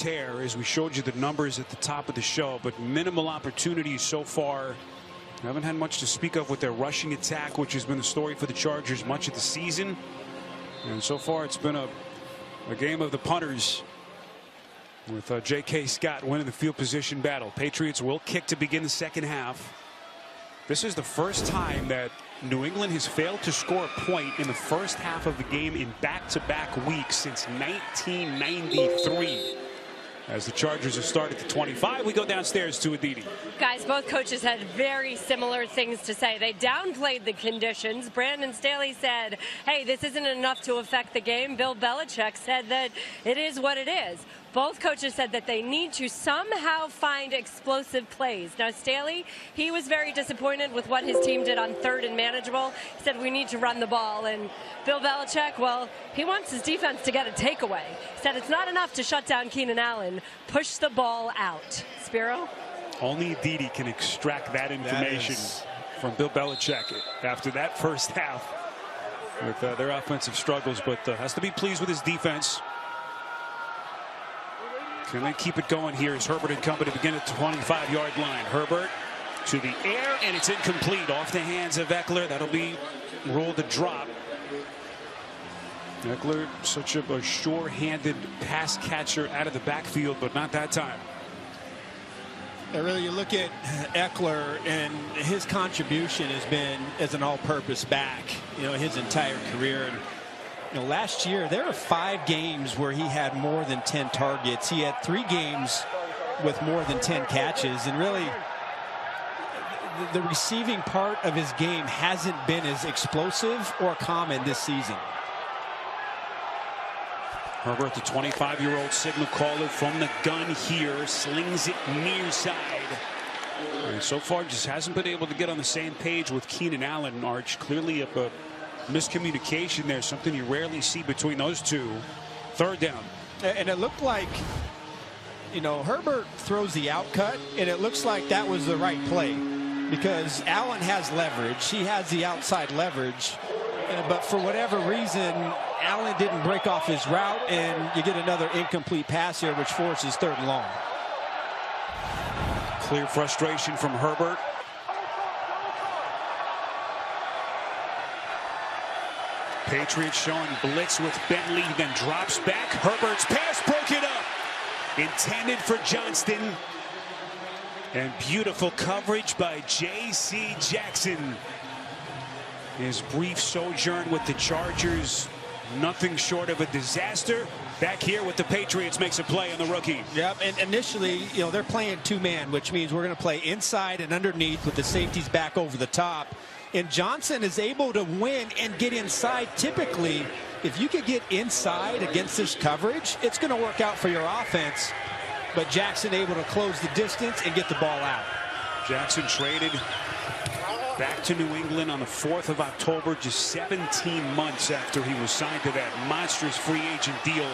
tear, as we showed you the numbers at the top of the show, but minimal opportunities so far. Haven't had much to speak of with their rushing attack, which has been the story for the Chargers much of the season. And so far it's been a game of the punters, with J.K. Scott winning the field position battle. Patriots will kick to begin the second half. This is the first time that New England has failed to score a point in the first half of the game in back-to-back weeks since 1993. As the Chargers have started to 25, we go downstairs to Aditi. Guys, both coaches had very similar things to say. They downplayed the conditions. Brandon Staley said, hey, this isn't enough to affect the game. Bill Belichick said that it is what it is. Both coaches said that they need to somehow find explosive plays. Now, Staley, he was very disappointed with what his team did on third and manageable. He said we need to run the ball. And Bill Belichick, well, he wants his defense to get a takeaway. He said it's not enough to shut down Keenan Allen. Push the ball out. Spiro? Only Aditi can extract that information from Bill Belichick after that first half with their offensive struggles, but has to be pleased with his defense. Can they keep it going here as Herbert and company begin at the 25-yard line? Herbert to the air, and it's incomplete. Off the hands of Eckler. That'll be ruled a drop. Eckler, such a sure-handed pass catcher out of the backfield, but not that time. Really, you look at Eckler, and his contribution has been as an all-purpose back, his entire career. And last year there were 5 games where he had more than 10 targets. He had 3 games with more than 10 catches, and really the receiving part of his game hasn't been as explosive or common this season. Herbert, the 25-year-old signal caller from the gun here, slings it near side. And so far just hasn't been able to get on the same page with Keenan Allen. Arch, clearly a miscommunication there, something you rarely see between those two. Third down. And it looked like, Herbert throws the out cut, and it looks like that was the right play because Allen has leverage. He has the outside leverage, but for whatever reason, Allen didn't break off his route, and you get another incomplete pass here, which forces 3rd and long. Clear frustration from Herbert. Patriots showing blitz with Bentley, then drops back. Herbert's pass broken up. Intended for Johnston. And beautiful coverage by J.C. Jackson. His brief sojourn with the Chargers, nothing short of a disaster. Back here with the Patriots, makes a play on the rookie. Yep, and initially, they're playing 2-man, which means we're going to play inside and underneath with the safeties back over the top. And Johnson is able to win and get inside. Typically, if you could get inside against this coverage, it's going to work out for your offense. But Jackson able to close the distance and get the ball out. Jackson traded back to New England on the 4th of October, just 17 months after he was signed to that monstrous free agent deal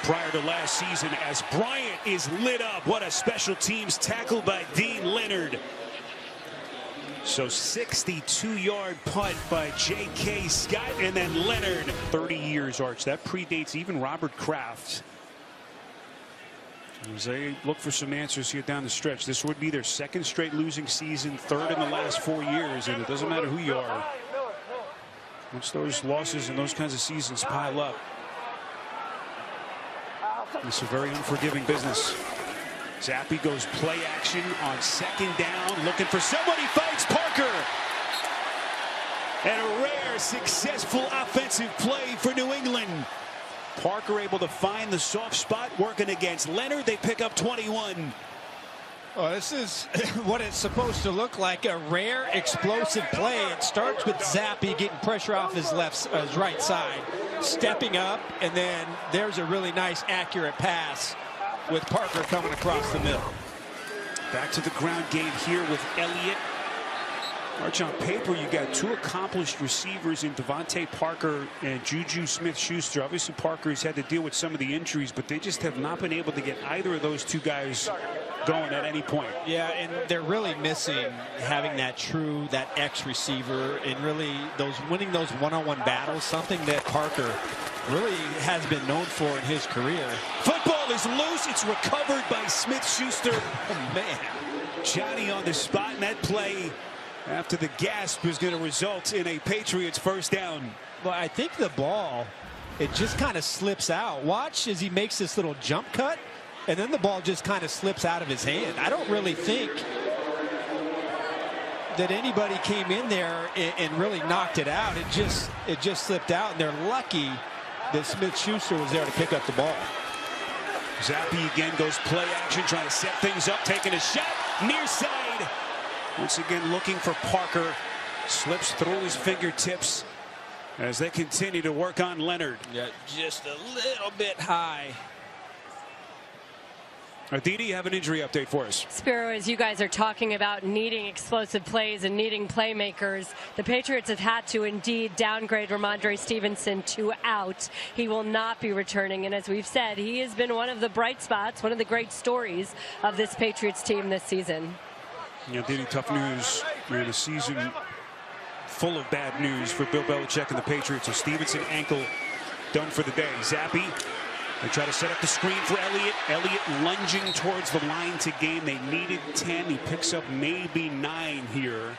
prior to last season, as Bryant is lit up. What a special teams tackle by Dean Leonard. So 62-yard punt by J.K. Scott, and then Leonard. 30 years, Arch. That predates even Robert Kraft. As they look for some answers here down the stretch, this would be their 2nd straight losing season, 3rd in the last 4 years, and it doesn't matter who you are. Once those losses and those kinds of seasons pile up, it's a very unforgiving business. Zappi goes play action on 2nd down, looking for somebody, fights Parker. And a rare successful offensive play for New England. Parker able to find the soft spot, working against Leonard. They pick up 21. Oh, this is what it's supposed to look like, a rare explosive play. It starts with Zappi getting pressure off his right side, stepping up, and then there's a really nice accurate pass with Parker coming across the middle. Back to the ground game here with Elliott. Arch, on paper, you got 2 accomplished receivers in Devontae Parker and Juju Smith-Schuster. Obviously, Parker has had to deal with some of the injuries, but they just have not been able to get either of those 2 guys going at any point. Yeah, and they're really missing having that X receiver, and really winning those one-on-one battles, something that Parker really has been known for in his career. Football is loose. It's recovered by Smith-Schuster. Oh, man. Johnny on the spot, and that play after the gasp is going to result in a Patriots first down. Well, I think the ball, it just kind of slips out. Watch as he makes this little jump cut, and then the ball just kind of slips out of his hand. I don't really think that anybody came in there and really knocked it out. It just slipped out, and they're lucky that Smith-Schuster was there to pick up the ball. Zappe again goes play action, trying to set things up, taking a shot near side. Once again looking for Parker. Slips through his fingertips as they continue to work on Leonard. Yeah, just a little bit high. Aditi, you have an injury update for us. Spiro, as you guys are talking about needing explosive plays and needing playmakers, the Patriots have had to indeed downgrade Ramondre Stevenson to out. He will not be returning, and as we've said, he has been one of the bright spots, one of the great stories of this Patriots team this season. Yeah, Aditi, tough news. We're in a season full of bad news for Bill Belichick and the Patriots. So Stevenson ankle done for the day. Zappe. They try to set up the screen for Elliott. Elliott lunging towards the line to gain. They needed 10. He picks up maybe 9 here.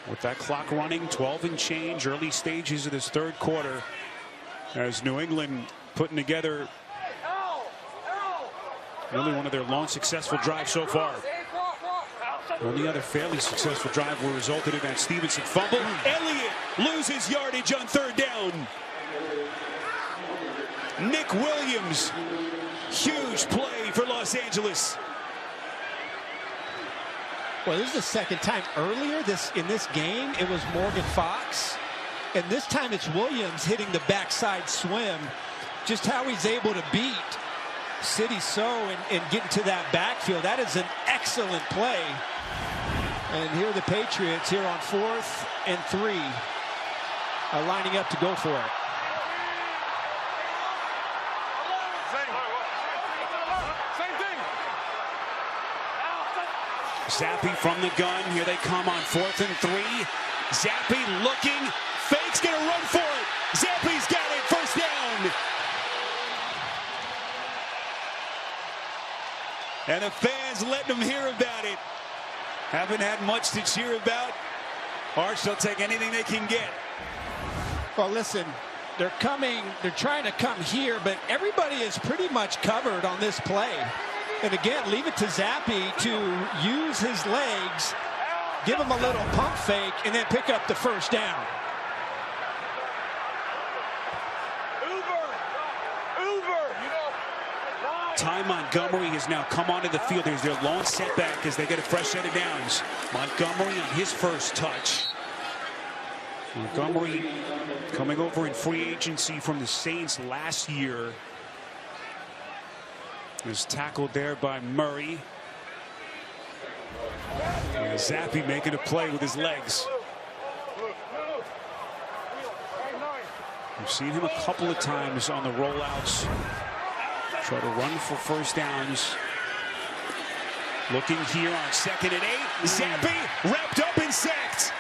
With that clock running, 12 and change, early stages of this third quarter. As New England putting together really one of their long successful drives so far. Only other fairly successful drive were resulted in that Stevenson fumble. Elliott loses yardage on third down. Nick Williams, huge play for Los Angeles. Well, this is the second time. Earlier in this game, it was Morgan Fox, and this time it's Williams hitting the backside swim. Just how he's able to beat City So and get into that backfield. That is an excellent play. And here are the Patriots here on 4th and 3 are lining up to go for it. Zappe from the gun. Here they come on 4th and 3. Zappe looking, fakes, gonna run for it. Zappe's got it, first down. And the fans letting them hear about it. Haven't had much to cheer about. Arch, they'll take anything they can get. Well, listen, they're trying to come here, but everybody is pretty much covered on this play. And again, leave it to Zappe to use his legs, give him a little pump fake, and then pick up the first down. Ty Montgomery has now come onto the field. There's their long setback as they get a fresh set of downs. Montgomery on his first touch. Montgomery coming over in free agency from the Saints last year. Is tackled there by Murray. And Zappe making a play with his legs. We've seen him a couple of times on the rollouts. Try to run for first downs. Looking here on 2nd and 8. Zappe wrapped up and sacked.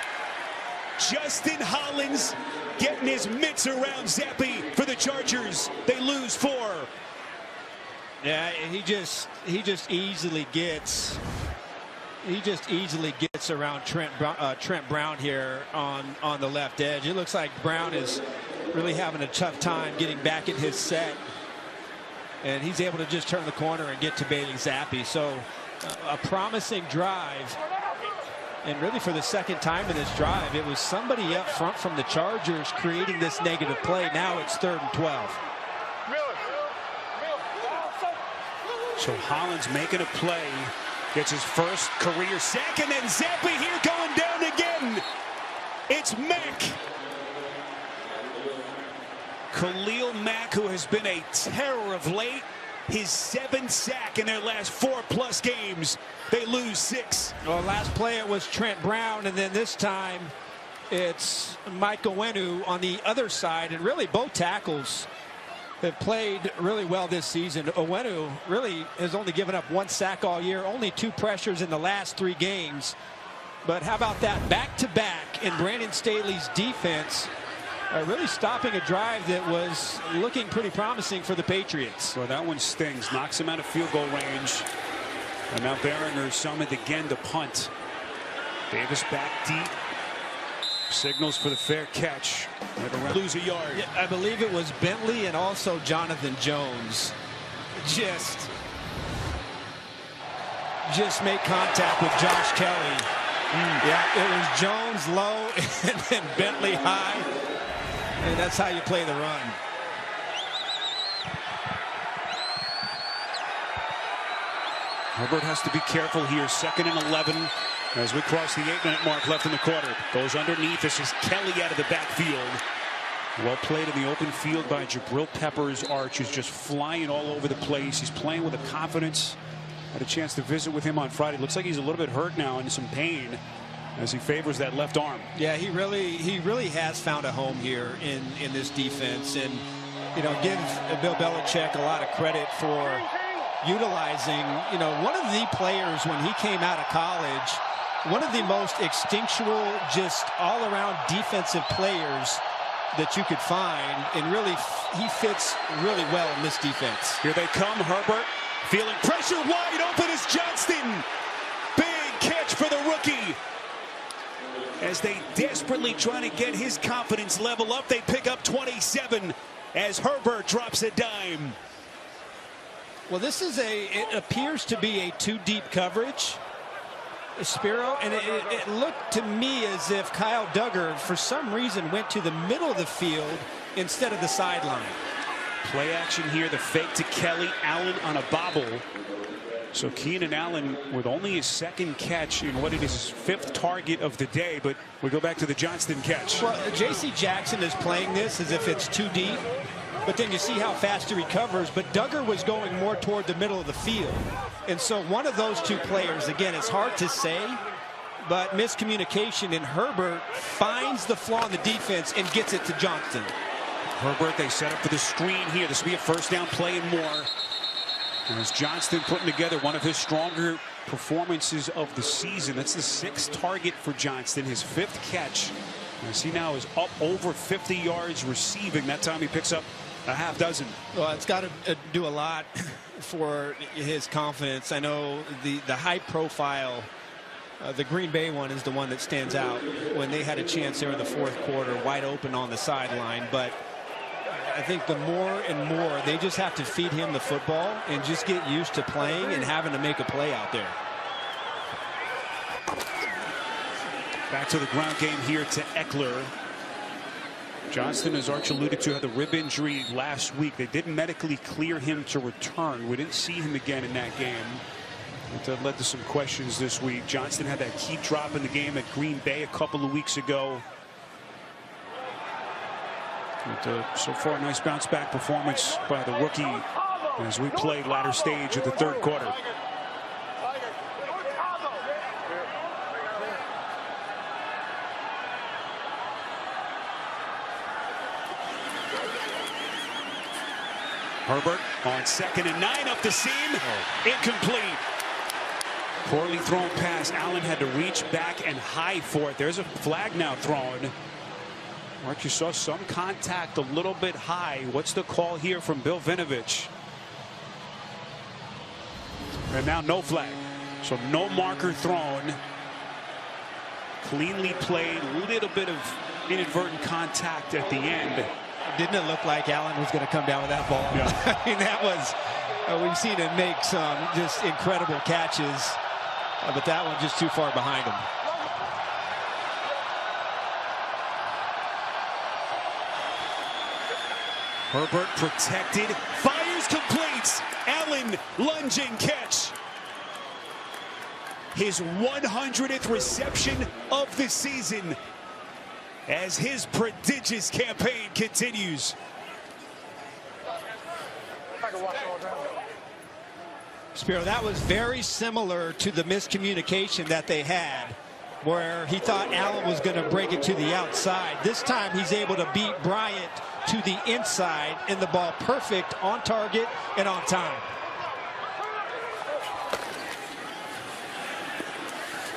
Justin Hollins getting his mitts around Zappe for the Chargers. They lose 4. Yeah, he just easily gets around Trent Brown here on the left edge. It looks like Brown is really having a tough time getting back in his set, and he's able to just turn the corner and get to Bailey Zappe. So a promising drive, and really for the second time in this drive, it was somebody up front from the Chargers creating this negative play. Now it's 3rd and 12. So Hollins making a play, gets his first career sack, and then Zappe here going down again. It's Mack. Khalil Mack, who has been a terror of late, his 7th sack in their last 4+ games. They lose 6. Well, last play it was Trent Brown, and then this time it's Mike Owenu on the other side, and really both tackles have played really well this season. Owenu really has only given up 1 sack all year, only 2 pressures in the last 3 games. But how about that back-to-back in Brandon Staley's defense? really stopping a drive that was looking pretty promising for the Patriots. Well, that one stings. Knocks him out of field goal range. And now Behringer summoned again to punt. Davis back deep. Signals for the fair catch. Right, lose a yard. Yeah, I believe it was Bentley and also Jonathan Jones. Just make contact with Josh Kelly. Yeah, it was Jones low and then Bentley high. And that's how you play the run. Herbert has to be careful here. 2nd and 11 as we cross the 8-minute mark left in the quarter. Goes underneath. This is Kelly out of the backfield. Well played in the open field by Jabril Peppers. Arch is just flying all over the place. He's playing with a confidence. Had a chance to visit with him on Friday. Looks like he's a little bit hurt now and some pain as he favors that left arm. Yeah, he really has found a home here in this defense, and give Bill Belichick a lot of credit for utilizing one of the players when he came out of college, one of the most instinctual, just all-around defensive players that you could find, and really he fits really well in this defense. Here they come. Herbert feeling pressure, wide open is Johnston. Big catch for the rookie. As they desperately trying to get his confidence level up, they pick up 27 as Herbert drops a dime. Well, this is it appears to be a too deep coverage, Spiro, and it looked to me as if Kyle Duggar for some reason went to the middle of the field instead of the sideline. Play action here, the fake to Kelly. Allen on a bobble. So Keenan Allen with only his 2nd catch in what it is his 5th target of the day, but we go back to the Johnston catch. Well, J.C. Jackson is playing this as if it's too deep, but then you see how fast he recovers. But Duggar was going more toward the middle of the field, and so one of those two players, again, it's hard to say, but miscommunication, and Herbert finds the flaw in the defense and gets it to Johnston. Herbert, they set up for the screen here. This will be a 1st down play and more. And as Johnston putting together one of his stronger performances of the season. That's the 6th target for Johnston, his 5th catch. As he now is up over 50 yards receiving. That time he picks up a half dozen. Well, it's got to do a lot for his confidence. I know the high profile, the Green Bay one is the one that stands out when they had a chance there in the 4th quarter, wide open on the sideline. But I think the more and more they just have to feed him the football and just get used to playing and having to make a play out there. Back to the ground game here to Eckler. Johnston, as Arch alluded to, had the rib injury last week. They didn't medically clear him to return. We didn't see him again in that game. That led to some questions this week. Johnston had that key drop in the game at Green Bay a couple of weeks ago. But, so far, a nice bounce back performance by the rookie as we play latter stage of the 3rd quarter. Herbert on 2nd and 9 up the seam. Incomplete. Poorly thrown pass. Allen had to reach back and high for it. There's a flag now thrown. Mark, you saw some contact a little bit high. What's the call here from Bill Vinovich? And now no flag. So no marker thrown. Cleanly played. A little bit of inadvertent contact at the end. Didn't it look like Allen was going to come down with that ball? Yeah. I mean, that was, we've seen him make some just incredible catches, but that one just too far behind him. Herbert protected, fires, completes. Allen lunging catch. His 100th reception of the season as his prodigious campaign continues. Spiro, that was very similar to the miscommunication that they had where he thought Allen was going to break it to the outside. This time he's able to beat Bryant to the inside, and the ball perfect, on target and on time.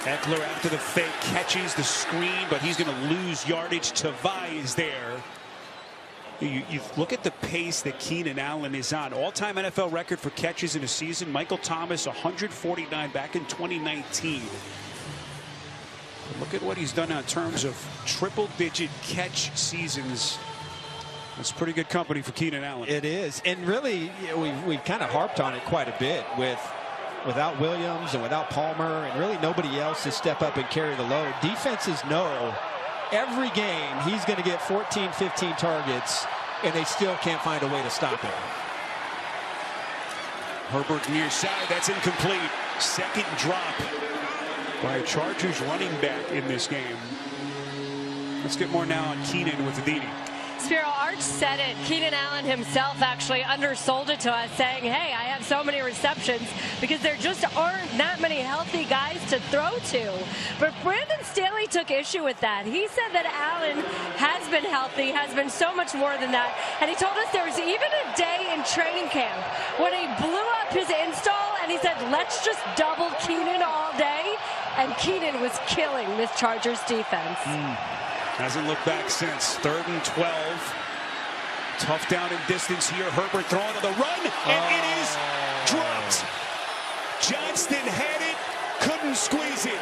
Eckler after the fake catches the screen, but he's going to lose yardage. Tavai is there. You look at the pace that Keenan Allen is on. All-time NFL record for catches in a season. Michael Thomas 149 back in 2019. Look at what he's done now in terms of triple-digit catch seasons. That's pretty good company for Keenan Allen. It is, and really, we've kind of harped on it quite a bit without Williams and without Palmer, and really nobody else to step up and carry the load. Defenses know every game he's going to get 14, 15 targets, and they still can't find a way to stop him. Herbert near side, that's incomplete. Second drop by a Chargers running back in this game. Let's get more now on Keenan with Aditi. Spiro, Arch said it. Keenan Allen himself actually undersold it to us, saying, hey, I have so many receptions because there just aren't that many healthy guys to throw to. But Brandon Staley took issue with that. He said that Allen has been healthy, has been so much more than that. And he told us there was even a day in training camp when he blew up his install and he said, let's just double Keenan all day. And Keenan was killing this Chargers defense. Hasn't looked back since. 3rd and 12. Tough down and distance here. Herbert throwing on the run, and it is dropped. Johnston had it, couldn't squeeze it.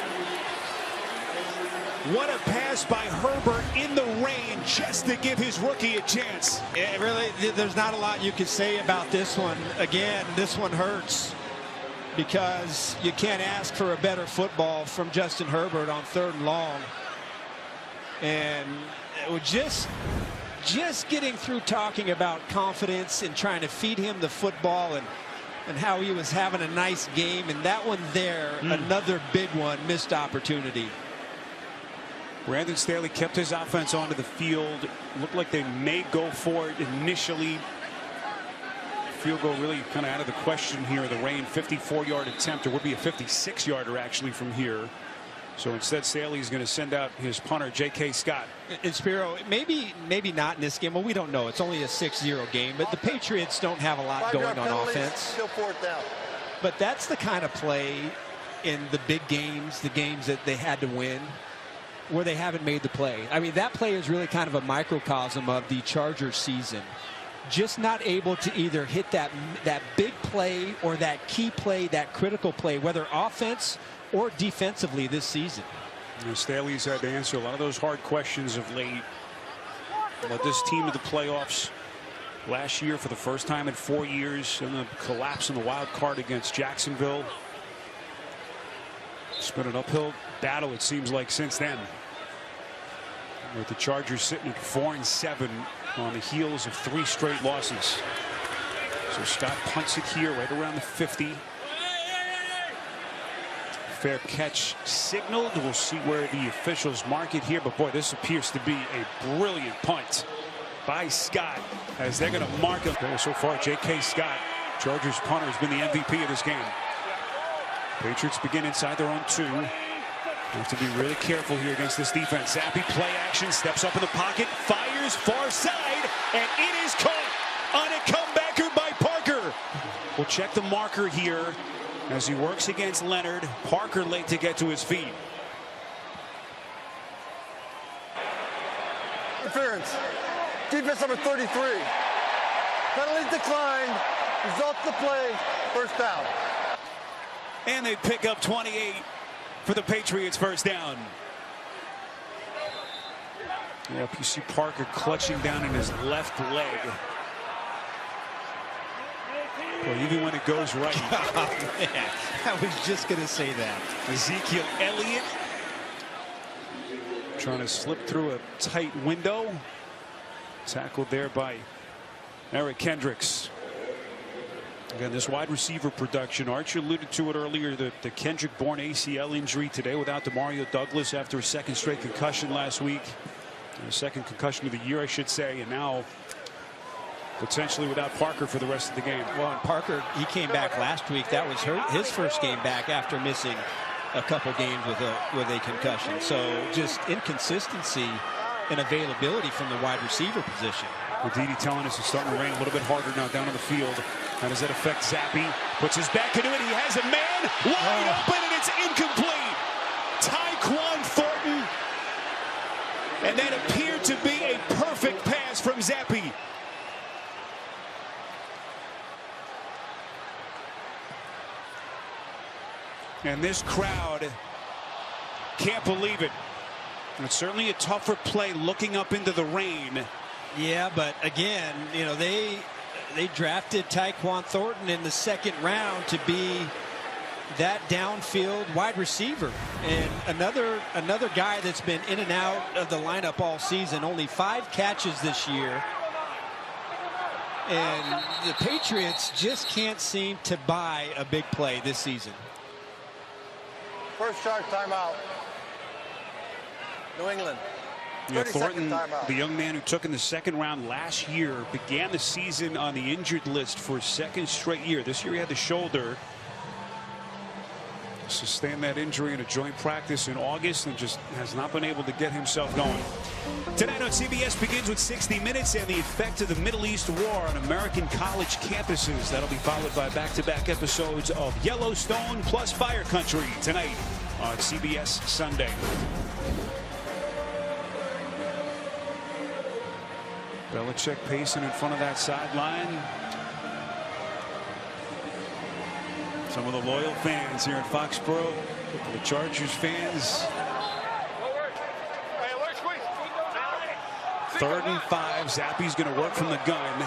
What a pass by Herbert in the rain just to give his rookie a chance. Yeah, really, there's not a lot you can say about this one. Again, this one hurts because you can't ask for a better football from Justin Herbert on 3rd and long. And it was just getting through talking about confidence and trying to feed him the football and how he was having a nice game. And that one there, another big one, missed opportunity. Brandon Staley kept his offense onto the field. Looked like they may go for it initially. Field goal really kind of out of the question here in the rain. 54-yard attempt. It would be a 56-yarder actually from here. So instead, Staley's going to send out his punter, J.K. Scott. And Spiro, maybe not in this game. Well, we don't know. It's only a 6-0 game, but the Patriots don't have a lot going on offense. Still 4th down. But that's the kind of play in the big games, the games that they had to win, where they haven't made the play. I mean, that play is really kind of a microcosm of the Chargers season. Just not able to either hit that big play or that key play, that critical play, whether offense or defensively this season. Staley's had to answer a lot of those hard questions of late. Led this team to the playoffs last year for the first time in 4 years, and the collapse in the wild card against Jacksonville. It's been an uphill battle, it seems like, since then. With the Chargers sitting at 4-7 on the heels of 3 straight losses. So Scott punts it here right around the 50. Fair catch signaled. We'll see where the officials mark it here. But boy, this appears to be a brilliant punt by Scott as they're going to mark him. So far, J.K. Scott, Chargers punter, has been the MVP of this game. Patriots begin inside their own 2. Have to be really careful here against this defense. Zappy play action, steps up in the pocket, fires far side, and it is caught on a comebacker by Parker. We'll check the marker here as he works against Leonard. Parker late to get to his feet. Interference. Defense number 33. Penalty declined. Result of the play. 1st down. And they pick up 28 for the Patriots. 1st down. Yep, you see Parker clutching down in his left leg. Well, even when it goes right. Oh, man. I was just going to say that. Ezekiel Elliott trying to slip through a tight window. Tackled there by Eric Kendricks. Again, this wide receiver production. Archer alluded to it earlier, the Kendrick-borne ACL injury today without DeMario Douglas after a 2nd straight concussion last week. A 2nd concussion of the year, I should say, and now potentially without Parker for the rest of the game. Well, and Parker, he came back last week. That was his first game back after missing a couple games with a concussion. So just inconsistency and availability from the wide receiver position. Aditi telling us it's starting to rain a little bit harder now down on the field. How does that affect Zappy? Puts his back into it. He has a man wide open, and it's incomplete. Tyquan Thornton. And that appeared to be a perfect pass from Zappy. And this crowd can't believe it. It's certainly a tougher play looking up into the rain. Yeah, but again, you know, they drafted Tyquan Thornton in the second round to be that downfield wide receiver, and another guy that's been in and out of the lineup all season. Only 5 catches this year, and the Patriots just can't seem to buy a big play this season. First charge timeout. New England. Yeah, Thornton, the young man who took in the second round last year, began the season on the injured list for a second straight year. This year he had the shoulder. Sustained that injury in a joint practice in August and just has not been able to get himself going. Tonight on CBS begins with 60 Minutes and the effect of the Middle East war on American college campuses. That'll be followed by back-to-back episodes of Yellowstone plus Fire Country tonight on CBS Sunday. Belichick pacing in front of that sideline. Some of the loyal fans here in Foxborough, the Chargers fans. 3rd and 5. Zappe's going to work from the gun.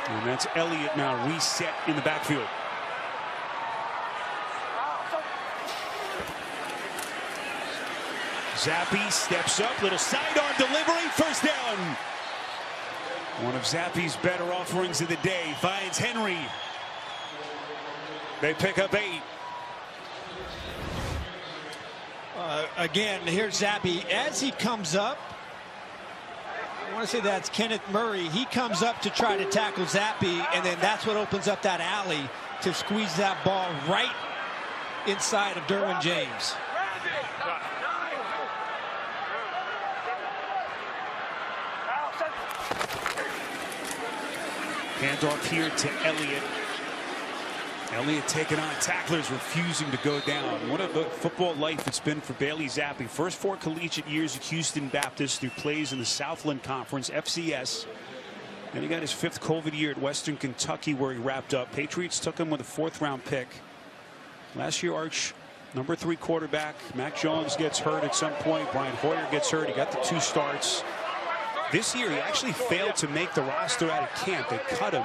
And that's Elliott now reset in the backfield. Zappe steps up, little sidearm delivery, first down. One of Zappe's better offerings of the day finds Henry. They pick up 8. Again, here's Zappe as he comes up. I want to say that's Kenneth Murray. He comes up to try to tackle Zappe, and then that's what opens up that alley to squeeze that ball right inside of Derwin James. Handoff here to Elliott. Elliott taking on tacklers, refusing to go down. What a football life it's been for Bailey Zappe. First 4 collegiate years at Houston Baptist through plays in the Southland Conference, FCS. Then he got his 5th COVID year at Western Kentucky where he wrapped up. Patriots took him with a 4th round pick. Last year, Arch, number 3 quarterback. Mac Jones gets hurt at some point. Brian Hoyer gets hurt. He got the 2 starts. This year, he actually failed to make the roster out of camp. They cut him.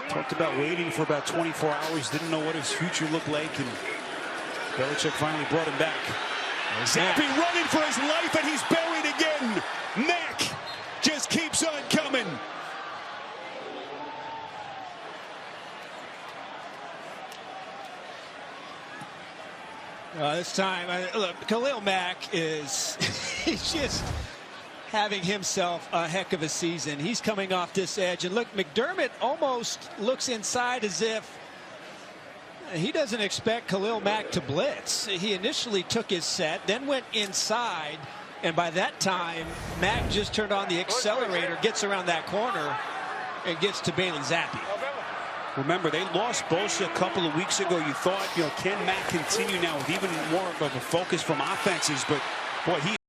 Talked about waiting for about 24 hours. Didn't know what his future looked like. And Belichick finally brought him back. Zappe running for his life, and he's buried again. Mac just keeps on coming. This time, look, Khalil Mack is he's just having himself a heck of a season. He's coming off this edge, and look, McDermott almost looks inside as if he doesn't expect Khalil Mack to blitz. He initially took his set, then went inside, and by that time, Mack just turned on the accelerator, gets around that corner, and gets to Bailey Zappe. Remember, they lost Bosa a couple of weeks ago. You thought, can Mack continue now with even more of a focus from offenses? But boy, he